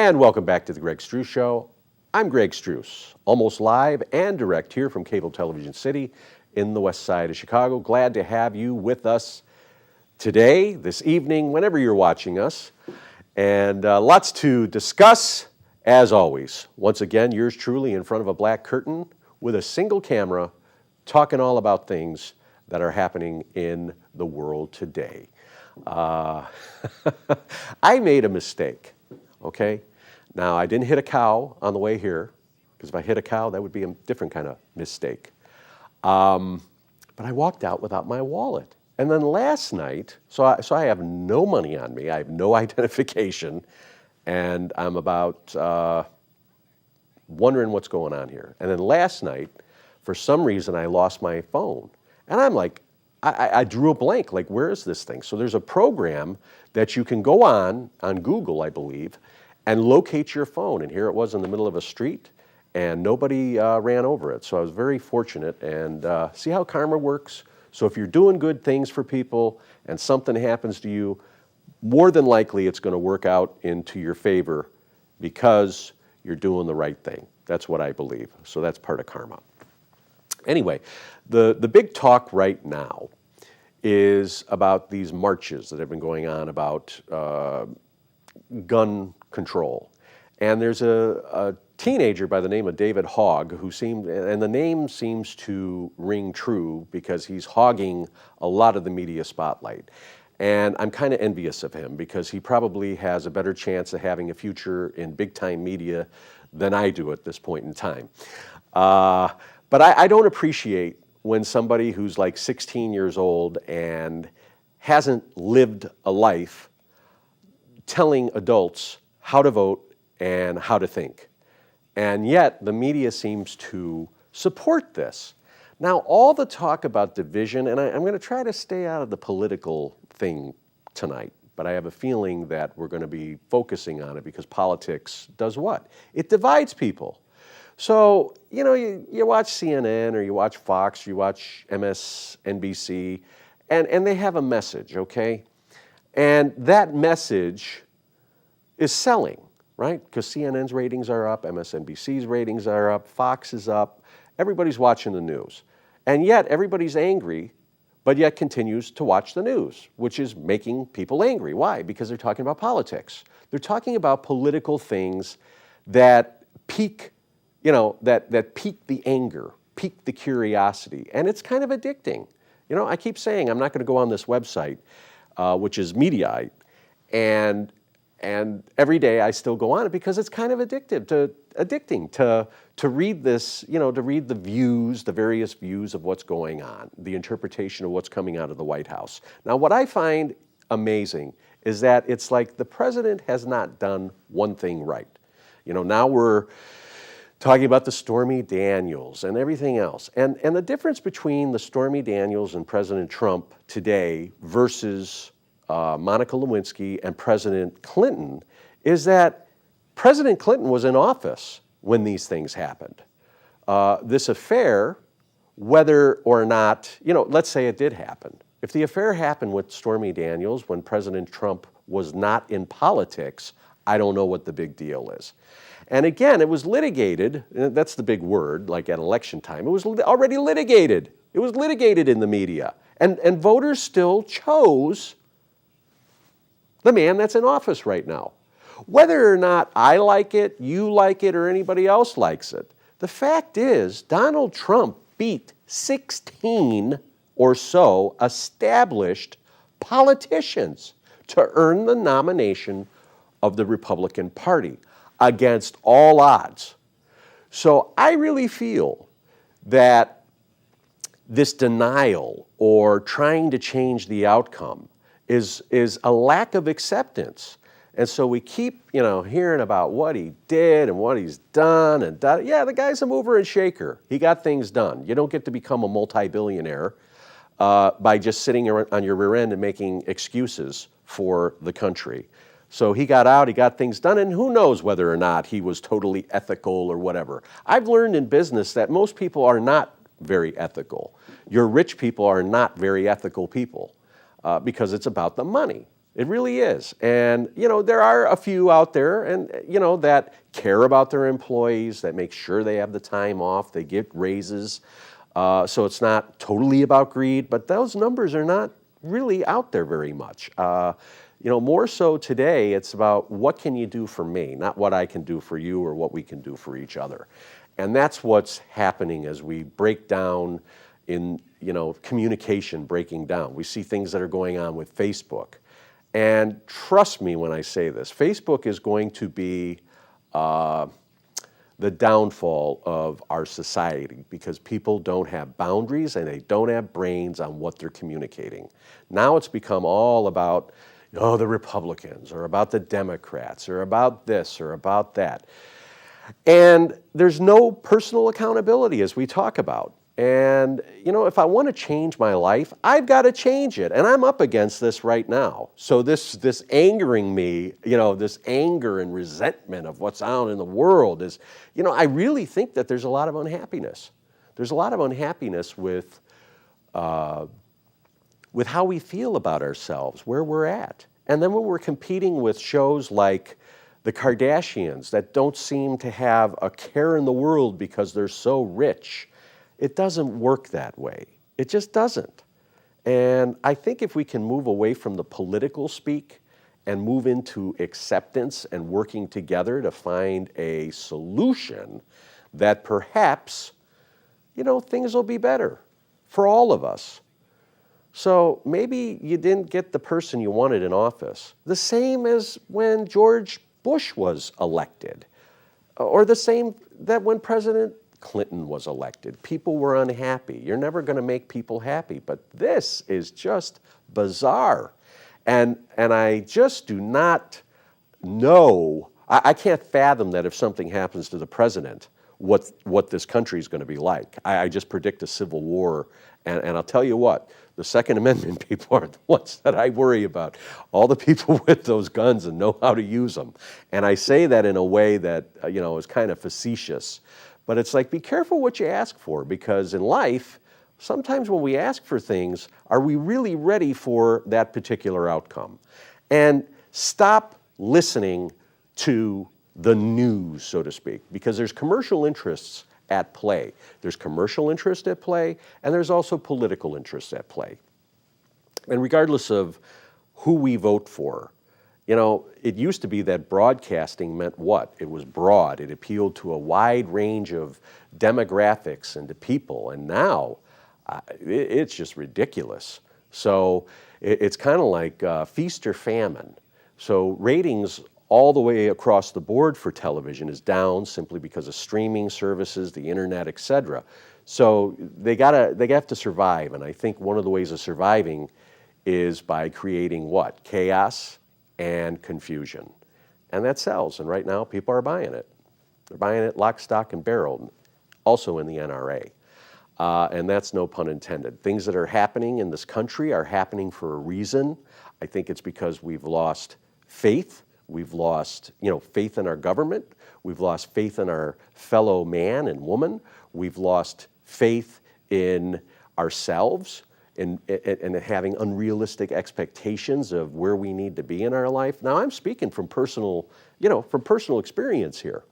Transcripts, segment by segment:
And welcome back to the Greg Struss Show. I'm Greg Struss, almost live and direct here from Cable Television City in the west side of Chicago. Glad to have you with us today, this evening, whenever you're watching us. And lots to discuss, as always. Once again, yours truly in front of a black curtain with a single camera, talking all about things that are happening in the world today. I made a mistake, okay? Now, I didn't hit a cow on the way here, because if I hit a cow, that would be a different kind of mistake. But I walked out without my wallet. And then last night, so I have no money on me, I have no identification, and I'm about wondering what's going on here. And then last night, for some reason, I lost my phone. And I'm like, I drew a blank, like, where is this thing? So there's a program that you can go on Google, I believe, and locate your phone. And here it was in the middle of a street, and nobody ran over it. So I was very fortunate, and see how karma works? So if you're doing good things for people and something happens to you, more than likely it's going to work out into your favor because you're doing the right thing. That's what I believe. So that's part of karma. Anyway, the big talk right now is about these marches that have been going on about gun control. And there's a teenager by the name of David Hogg who and the name seems to ring true because he's hogging a lot of the media spotlight. And I'm kind of envious of him because he probably has a better chance of having a future in big-time media than I do at this point in time. But I don't appreciate when somebody who's like 16 years old and hasn't lived a life telling adults how to vote and how to think. And yet the media seems to support this. Now, all the talk about division, and I'm going to try to stay out of the political thing tonight, but I have a feeling that we're going to be focusing on it because politics does what? It divides people. So, you know, you watch CNN or you watch Fox, you watch MSNBC, and they have a message, okay? And that message is selling, right? Because CNN's ratings are up, MSNBC's ratings are up, Fox is up, everybody's watching the news. And yet everybody's angry, but yet continues to watch the news, which is making people angry. Why? Because they're talking about politics. They're talking about political things that pique that pique the anger, pique the curiosity, and it's kind of addicting. You know, I keep saying I'm not going to go on this website, which is Mediaite, and every day I still go on it because it's kind of addicting to read this, to read the various views of what's going on, the interpretation of what's coming out of the White House. Now, what I find amazing is that it's like the president has not done one thing right. Now we're talking about the Stormy Daniels and everything else. And the difference between the Stormy Daniels and President Trump today versus Monica Lewinsky and President Clinton is that President Clinton was in office when these things happened. This affair, whether or not, let's say it did happen. If the affair happened with Stormy Daniels when President Trump was not in politics, I don't know what the big deal is. And again, it was litigated, that's the big word, like at election time. It was already litigated. It was litigated in the media. And voters still chose the man that's in office right now. Whether or not I like it, you like it, or anybody else likes it, the fact is Donald Trump beat 16 or so established politicians to earn the nomination of the Republican Party against all odds. So I really feel that this denial or trying to change the outcome is a lack of acceptance. And so we keep, hearing about what he did and what he's done. Yeah, the guy's a mover and shaker. He got things done. You don't get to become a multi-billionaire by just sitting on your rear end and making excuses for the country. So he got out, he got things done, and who knows whether or not he was totally ethical or whatever. I've learned in business that most people are not very ethical. Your rich people are not very ethical people because it's about the money. It really is. And, there are a few out there and, that care about their employees, that make sure they have the time off, they get raises. So it's not totally about greed, but those numbers are not really out there very much. More so today, it's about what can you do for me, not what I can do for you or what we can do for each other. And that's what's happening as we break down in, communication breaking down. We see things that are going on with Facebook. And trust me when I say this, Facebook is going to be the downfall of our society because people don't have boundaries and they don't have brains on what they're communicating. Now it's become all about, the Republicans or about the Democrats or about this or about that. And there's no personal accountability as we talk about. And, if I want to change my life, I've got to change it. And I'm up against this right now. So this angering me, this anger and resentment of what's out in the world is, I really think that there's a lot of unhappiness. There's a lot of unhappiness with how we feel about ourselves, where we're at. And then when we're competing with shows like the Kardashians that don't seem to have a care in the world because they're so rich, it doesn't work that way. It just doesn't. And I think if we can move away from the political speak and move into acceptance and working together to find a solution, that perhaps, things will be better for all of us. So maybe you didn't get the person you wanted in office. The same as when George Bush was elected, or the same that when President Clinton was elected. People were unhappy. You're never going to make people happy, but this is just bizarre. And I just do not know, I can't fathom that if something happens to the president, what this country is going to be like. I just predict a civil war, and I'll tell you what, the Second Amendment people are the ones that I worry about. All the people with those guns and know how to use them. And I say that in a way that, is kind of facetious. But it's like, be careful what you ask for, because in life, sometimes when we ask for things, are we really ready for that particular outcome? And stop listening to the news, so to speak, because there's commercial interests at play. There's commercial interest at play, and there's also political interests at play. And regardless of who we vote for, it used to be that broadcasting meant what? It was broad. It appealed to a wide range of demographics and to people. And now it's just ridiculous. So it's kind of like feast or famine. So ratings all the way across the board for television is down simply because of streaming services, the internet, et cetera. So they have to survive. And I think one of the ways of surviving is by creating what? Chaos and confusion. And that sells. And right now, people are buying it. They're buying it lock, stock, and barrel, also in the NRA. And that's no pun intended. Things that are happening in this country are happening for a reason. I think it's because we've lost faith. We've lost, faith in our government. We've lost faith in our fellow man and woman. We've lost faith in ourselves and having unrealistic expectations of where we need to be in our life. Now, I'm speaking from personal experience here.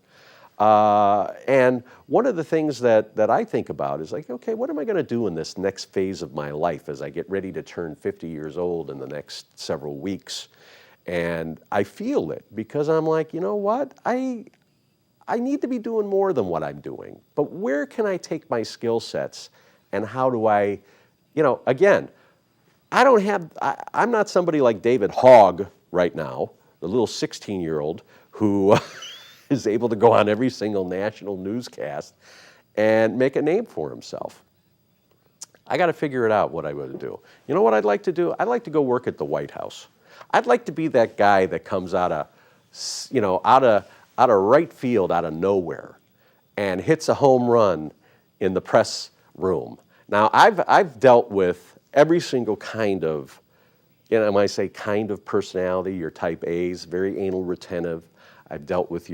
And one of the things that I think about is like, okay, what am I going to do in this next phase of my life as I get ready to turn 50 years old in the next several weeks? And I feel it because I'm like, you know what? I need to be doing more than what I'm doing. But where can I take my skill sets and how do I, again, I'm not somebody like David Hogg right now, the little 16-year-old who is able to go on every single national newscast and make a name for himself. I got to figure it out what I would do. You know what I'd like to do? I'd like to go work at the White House. I'd like to be that guy that comes out of right field, out of nowhere, and hits a home run in the press room. Now, I've dealt with every single kind of, when I say kind of personality, your type A's, very anal retentive. I've dealt with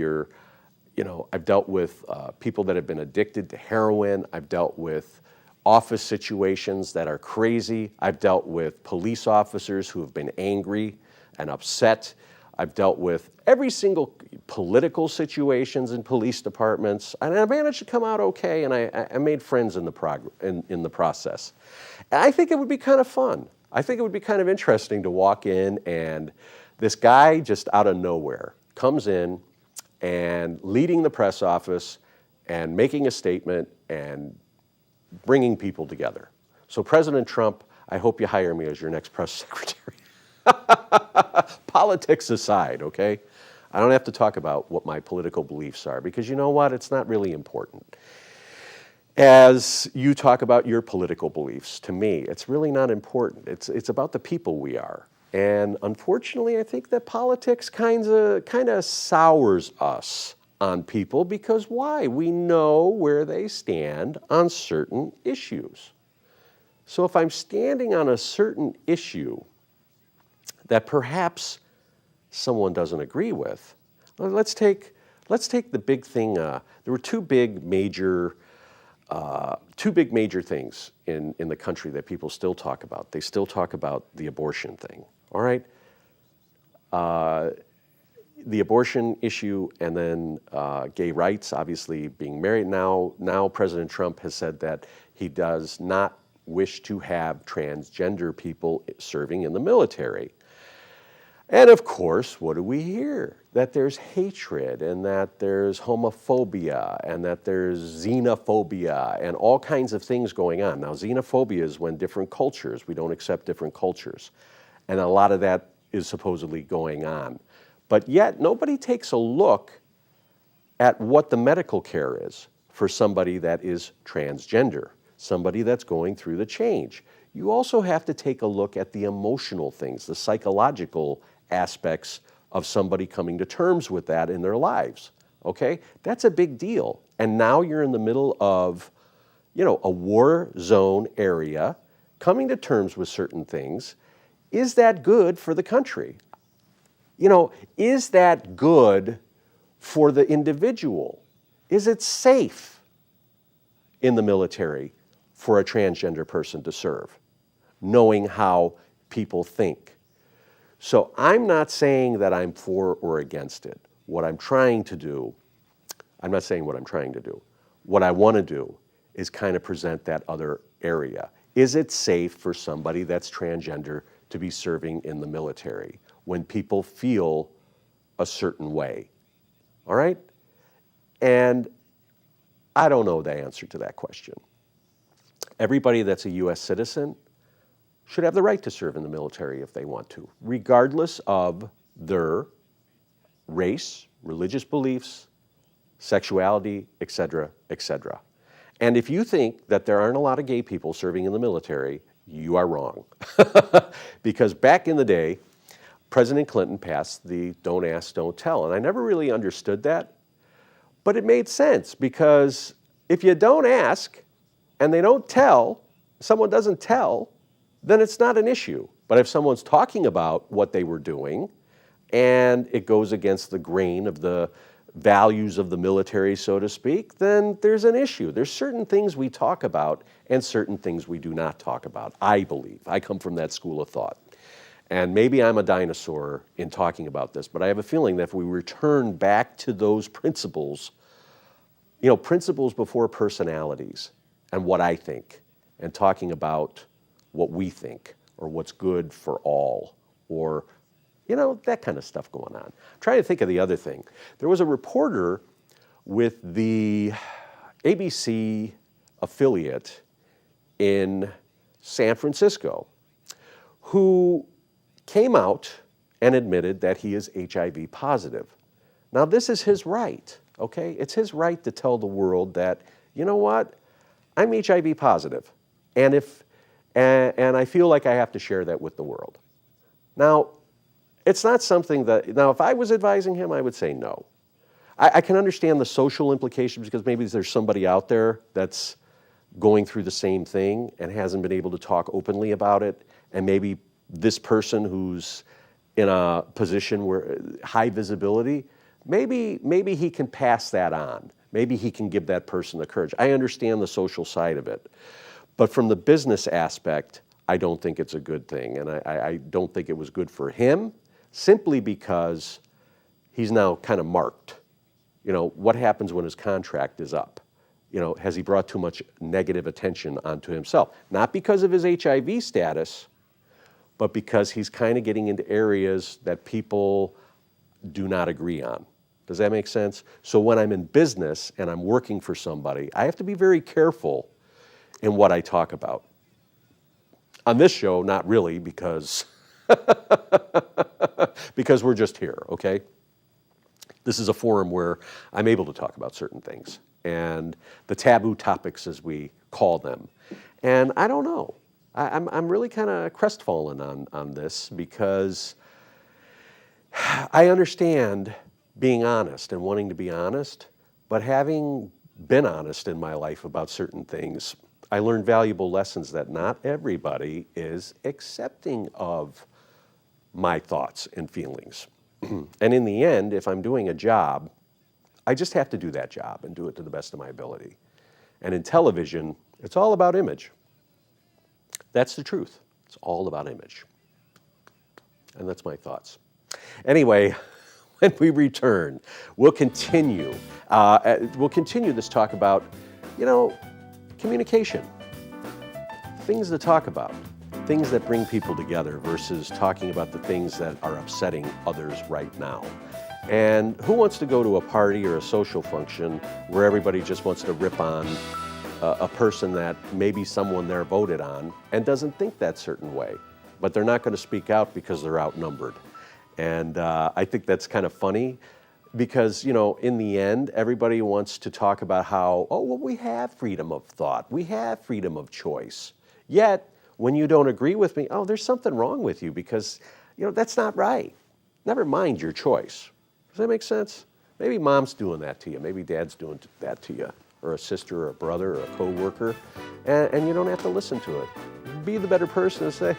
people that have been addicted to heroin. I've dealt with office situations that are crazy. I've dealt with police officers who have been angry and upset. I've dealt with every single political situations in police departments, and I managed to come out okay, and I made friends in the process. And I think it would be kind of fun. I think it would be kind of interesting to walk in and this guy just out of nowhere comes in and leading the press office and making a statement and bringing people together. So President Trump, I hope you hire me as your next press secretary. Politics aside, okay? I don't have to talk about what my political beliefs are because you know what? It's not really important. As you talk about your political beliefs, to me, it's really not important. It's about the people we are. And unfortunately, I think that politics kind of sours us on people because why? We know where they stand on certain issues. So if I'm standing on a certain issue that perhaps someone doesn't agree with, well, let's take the big thing. There were two big major things in the country that people still talk about. They still talk about the abortion thing. All right, the abortion issue, and then gay rights. Obviously, being married now. Now President Trump has said that he does not wish to have transgender people serving in the military. And of course, what do we hear? That there's hatred and that there's homophobia and that there's xenophobia and all kinds of things going on. Now, xenophobia is when different cultures, we don't accept different cultures. And a lot of that is supposedly going on. But yet, nobody takes a look at what the medical care is for somebody that is transgender, somebody that's going through the change. You also have to take a look at the emotional things, the psychological aspects of somebody coming to terms with that in their lives, okay? That's a big deal. And now you're in the middle of, a war zone area, coming to terms with certain things. Is that good for the country? Is that good for the individual? Is it safe in the military for a transgender person to serve, knowing how people think? So I'm not saying that I'm for or against it. What I'm trying to do, I'm not saying what I'm trying to do. What I want to do is kind of present that other area. Is it safe for somebody that's transgender to be serving in the military when people feel a certain way? All right? And I don't know the answer to that question. Everybody that's a U.S. citizen should have the right to serve in the military if they want to, regardless of their race, religious beliefs, sexuality, etc., etc. And if you think that there aren't a lot of gay people serving in the military, you are wrong. Because back in the day, President Clinton passed the Don't Ask, Don't Tell. And I never really understood that, but it made sense because if you don't ask and they don't tell, someone doesn't tell, then it's not an issue. But if someone's talking about what they were doing and it goes against the grain of the values of the military, so to speak, then there's an issue. There's certain things we talk about and certain things we do not talk about, I believe. I come from that school of thought. And maybe I'm a dinosaur in talking about this, but I have a feeling that if we return back to those principles, principles before personalities and what I think, and talking about what we think or what's good for all, or that kind of stuff going on. I'm trying to think of the other thing. There was a reporter with the ABC affiliate in San Francisco who came out and admitted that he is HIV positive. Now, this is his right, okay? It's his right to tell the world that, you know what, I'm HIV positive, and I feel like I have to share that with the world. Now, it's not something that, now if I was advising him, I would say no. I can understand the social implications because maybe there's somebody out there that's going through the same thing and hasn't been able to talk openly about it, and maybe this person who's in a position where high visibility, maybe he can pass that on. Maybe he can give that person the courage. I understand the social side of it. But from the business aspect, I don't think it's a good thing. And I don't think it was good for him, simply because he's now kind of marked. What happens when his contract is up? Has he brought too much negative attention onto himself? Not because of his HIV status, but because he's kind of getting into areas that people do not agree on. Does that make sense? So when I'm in business and I'm working for somebody, I have to be very careful in what I talk about. On this show, not really, because because we're just here, okay? This is a forum where I'm able to talk about certain things and the taboo topics, as we call them. And I don't know. I'm really kind of crestfallen on this because I understand being honest and wanting to be honest, but having been honest in my life about certain things, I learned valuable lessons that not everybody is accepting of my thoughts and feelings. And in the end, if I'm doing a job, I just have to do that job and do it to the best of my ability. And in television, it's all about image. That's the truth. It's all about image. And that's my thoughts. Anyway, when we return, we'll continue this talk about, communication. Things to talk about. Things that bring people together versus talking about the things that are upsetting others right now. And who wants to go to a party or a social function where everybody just wants to rip on a person that maybe someone there voted on and doesn't think that certain way, but they're not going to speak out because they're outnumbered. And I think that's kind of funny because, in the end, everybody wants to talk about how, we have freedom of thought, we have freedom of choice. Yet, when you don't agree with me, there's something wrong with you because, that's not right. Never mind your choice. Does that make sense? Maybe mom's doing that to you. Maybe dad's doing that to you, or a sister or a brother or a coworker, and you don't have to listen to it. Be the better person and say,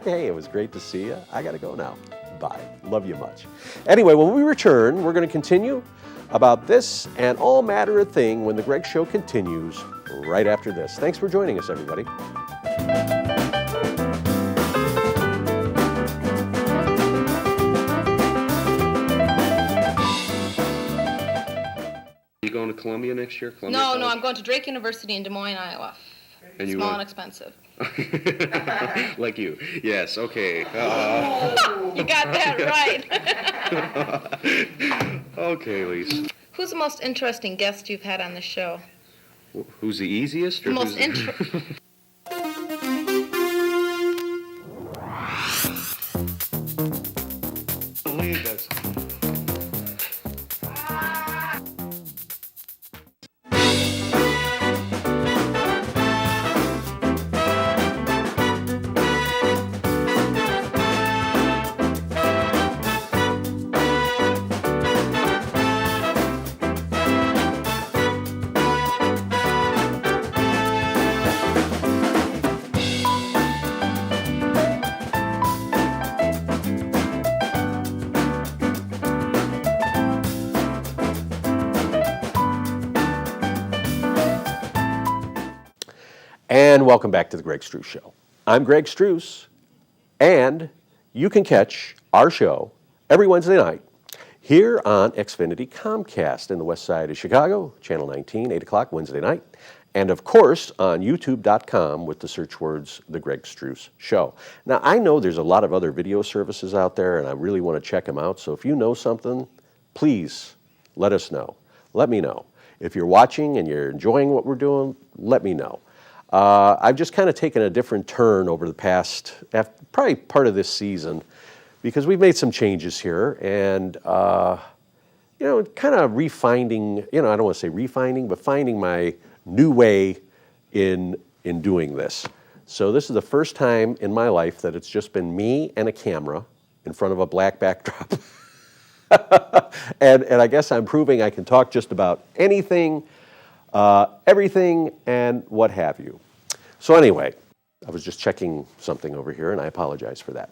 hey, it was great to see you. I got to go now. Bye. Love you much. Anyway, when we return, we're going to continue about this and all matter of thing when the Greg Show continues right after this. Thanks for joining us, everybody. You going to Columbia next year? No, I'm going to Drake University in Des Moines, Iowa. And Small and expensive. Like you. Yes, okay. You got that right. Okay, Lise. Who's the most interesting guest you've had on the show? Who's the easiest? Or the most interesting. And welcome back to the Greg Struss Show. I'm Greg Struss, and you can catch our show every Wednesday night here on Xfinity Comcast in the west side of Chicago, Channel 19, 8 o'clock Wednesday night, and of course on YouTube.com with the search words The Greg Struss Show. Now, I know there's a lot of other video services out there, and I really want to check them out, so if you know something, please let us know. Let me know. If you're watching and you're enjoying what we're doing, let me know. I've just kind of taken a different turn over the past, probably part of this season, because we've made some changes here and, kind of refining, I don't want to say refining, but finding my new way in doing this. So this is the first time in my life that it's just been me and a camera in front of a black backdrop. and I guess I'm proving I can talk just about anything, everything, and what have you. So anyway, I was just checking something over here, and I apologize for that.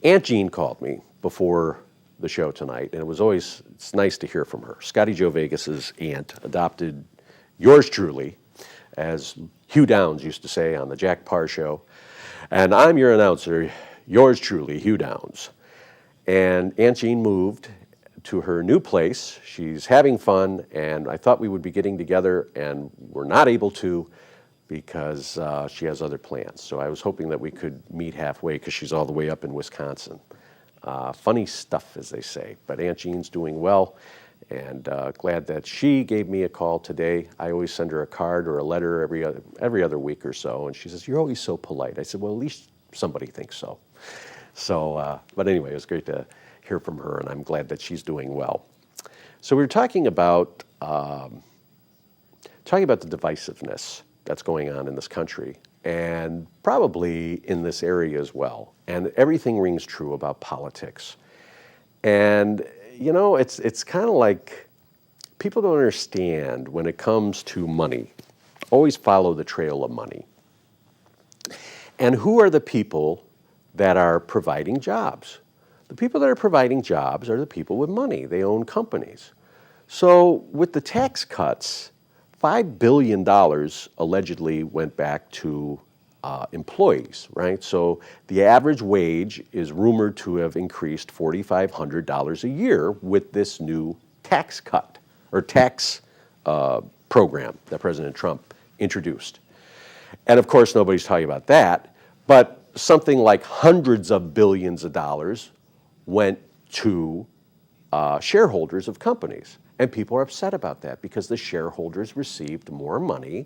Aunt Jean called me before the show tonight, and it's nice to hear from her. Scotty Joe Vegas's aunt adopted yours truly, as Hugh Downs used to say on the Jack Parr Show, and I'm your announcer, yours truly, Hugh Downs. And Aunt Jean moved to her new place. She's having fun, and I thought we would be getting together, and we're not able to because she has other plans. So I was hoping that we could meet halfway because she's all the way up in Wisconsin. Funny stuff, as they say. But Aunt Jean's doing well, and glad that she gave me a call today. I always send her a card or a letter every other week or so, and she says, "You're always so polite." I said, "Well, at least somebody thinks so." So, but anyway, it was great to hear from her, and I'm glad that she's doing well. So we were talking about the divisiveness that's going on in this country, and probably in this area as well. And everything rings true about politics. And you know, it's kind of like people don't understand when it comes to money. Always follow the trail of money. And who are the people that are providing jobs? The people that are providing jobs are the people with money. They own companies. So with the tax cuts, $5 billion allegedly went back to employees, right? So the average wage is rumored to have increased $4,500 a year with this new tax cut or tax program that President Trump introduced. And of course, nobody's talking about that, but something like hundreds of billions of dollars went to shareholders of companies. And people are upset about that because the shareholders received more money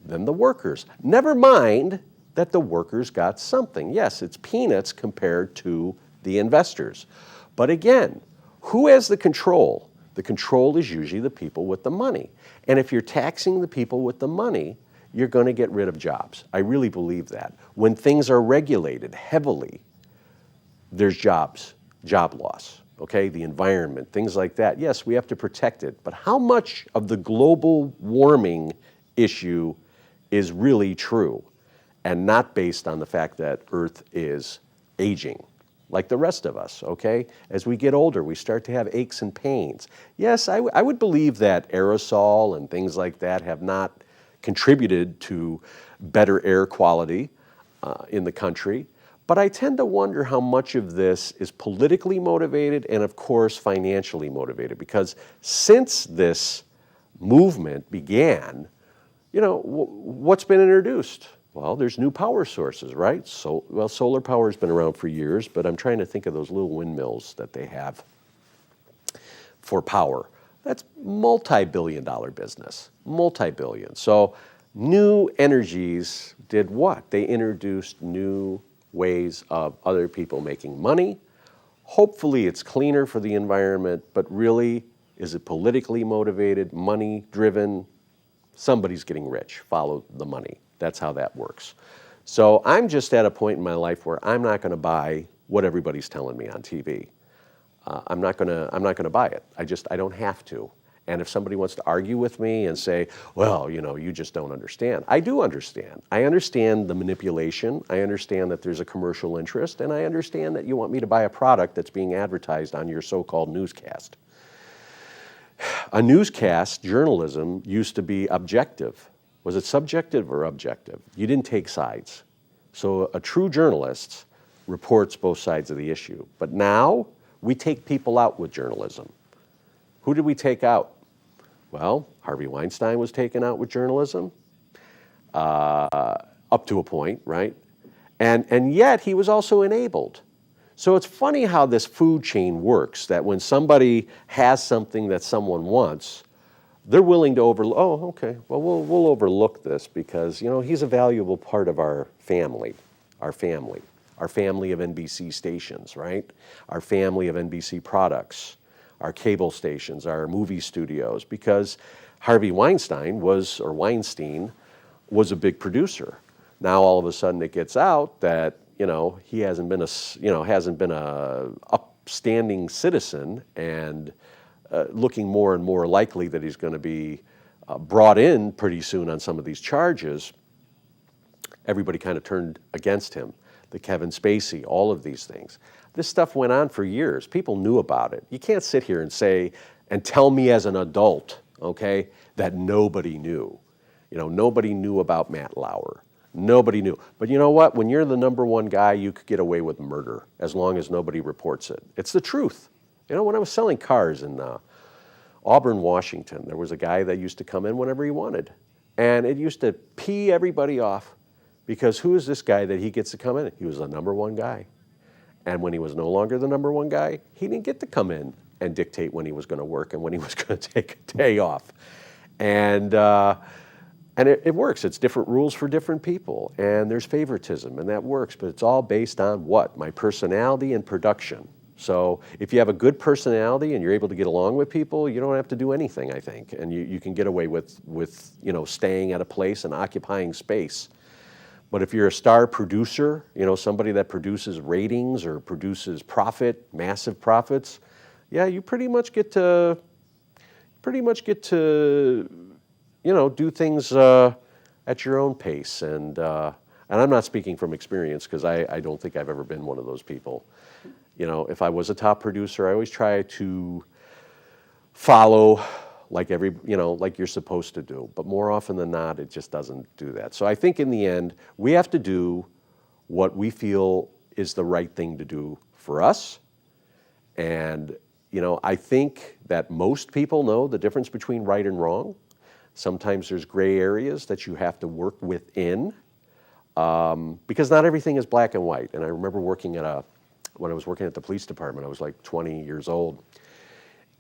than the workers. Never mind that the workers got something. Yes, it's peanuts compared to the investors. But again, who has the control? The control is usually the people with the money. And if you're taxing the people with the money, you're going to get rid of jobs. I really believe that. When things are regulated heavily, there's job loss, okay? The environment, things like that. Yes, we have to protect it, but how much of the global warming issue is really true and not based on the fact that Earth is aging like the rest of us, okay? As we get older, we start to have aches and pains. Yes, I would believe that aerosol and things like that have not contributed to better air quality in the country. But I tend to wonder how much of this is politically motivated and, of course, financially motivated. Because since this movement began, you know, what's been introduced? Well, there's new power sources, right? Well, solar power has been around for years, but I'm trying to think of those little windmills that they have for power. That's multi-billion-dollar business, multi-billion. So new energies did what? They introduced new ways of other people making money. Hopefully it's cleaner for the environment, but really, is it politically motivated, money-driven? Somebody's getting rich. Follow the money. That's how that works. So I'm just at a point in my life where I'm not going to buy what everybody's telling me on TV. I'm not going to buy it. I don't have to. And if somebody wants to argue with me and say, well, you know, you just don't understand. I do understand. I understand the manipulation. I understand that there's a commercial interest. And I understand that you want me to buy a product that's being advertised on your so-called newscast. A newscast, journalism, used to be objective. Was it subjective or objective? You didn't take sides. So a true journalist reports both sides of the issue. But now, we take people out with journalism. Who did we take out? Well, Harvey Weinstein was taken out with journalism, up to a point, right? And yet he was also enabled. So it's funny how this food chain works, that when somebody has something that someone wants, they're willing to okay, well, we'll overlook this because, you know, he's a valuable part of our family of NBC stations, right? Our family of NBC products, our cable stations, our movie studios, because Harvey Weinstein was a big producer. Now all of a sudden it gets out that, you know, he hasn't been a upstanding citizen, and looking more and more likely that he's going to be brought in pretty soon on some of these charges. Everybody kind of turned against him. The Kevin Spacey, all of these things. This stuff went on for years. People knew about it. You can't sit here and say, and tell me as an adult, okay, that nobody knew. You know, nobody knew about Matt Lauer. Nobody knew. But you know what? When you're the number one guy, you could get away with murder as long as nobody reports it. It's the truth. You know, when I was selling cars in Auburn, Washington, there was a guy that used to come in whenever he wanted. And it used to pee everybody off because who is this guy that he gets to come in? He was the number one guy. And when he was no longer the number one guy, he didn't get to come in and dictate when he was going to work and when he was going to take a day off. And it works. It's different rules for different people. And there's favoritism, and that works. But it's all based on what? My personality and production. So if you have a good personality and you're able to get along with people, you don't have to do anything, I think. And you can get away with you know, staying at a place and occupying space. But if you're a star producer, you know, somebody that produces ratings or produces profit, massive profits, yeah, you pretty much get to, you know, do things at your own pace. And I'm not speaking from experience because I don't think I've ever been one of those people. You know, if I was a top producer, I always try to follow like like you're supposed to do. But more often than not, it just doesn't do that. So I think in the end, we have to do what we feel is the right thing to do for us. And, you know, I think that most people know the difference between right and wrong. Sometimes there's gray areas that you have to work within because not everything is black and white. And I remember when I was working at the police department, I was like 20 years old.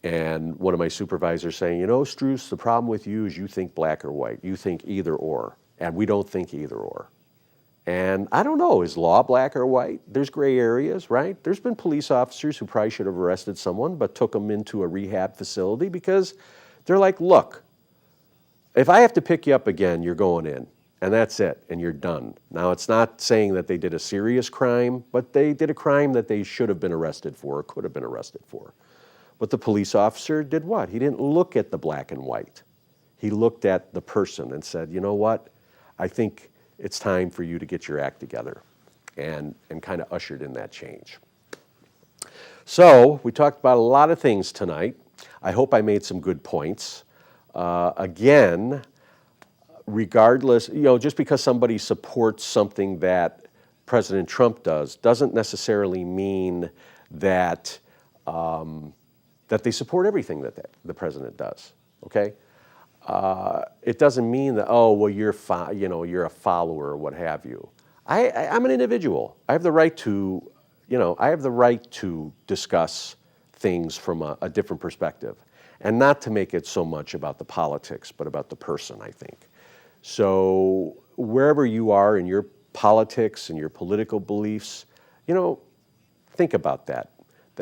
And one of my supervisors saying, you know, Struss, the problem with you is you think black or white. You think either or. And we don't think either or. And I don't know, is law black or white? There's gray areas, right? There's been police officers who probably should have arrested someone but took them into a rehab facility because they're like, look, if I have to pick you up again, you're going in. And that's it, and you're done. Now, it's not saying that they did a serious crime, but they did a crime that they should have been arrested for or could have been arrested for. But the police officer did what? He didn't look at the black and white. He looked at the person and said, you know what? I think it's time for you to get your act together, and kind of ushered in that change. So we talked about a lot of things tonight. I hope I made some good points. Again, regardless, you know, just because somebody supports something that President Trump does doesn't necessarily mean that that they support everything that the president does. Okay, it doesn't mean that, oh, well, you're a follower or what have you. I'm an individual. I have the right to, you know, I have the right to discuss things from a different perspective, and not to make it so much about the politics, but about the person, I think. So wherever you are in your politics and your political beliefs, you know, think about that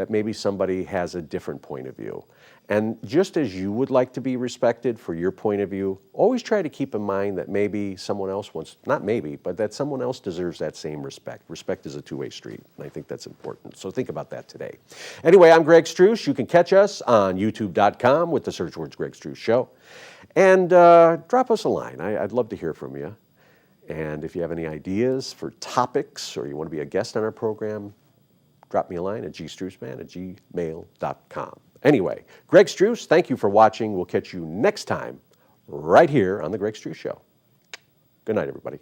maybe somebody has a different point of view. And just as you would like to be respected for your point of view, always try to keep in mind that maybe someone else wants, not maybe, but that someone else deserves that same respect. Respect is a two-way street, and I think that's important. So think about that today. Anyway, I'm Greg Struss. You can catch us on youtube.com with the search words Greg Struss Show. And drop us a line. I'd love to hear from you. And if you have any ideas for topics or you want to be a guest on our program, drop me a line at gstrussman@gmail.com. Anyway, Greg Struss, thank you for watching. We'll catch you next time right here on The Greg Struss Show. Good night, everybody.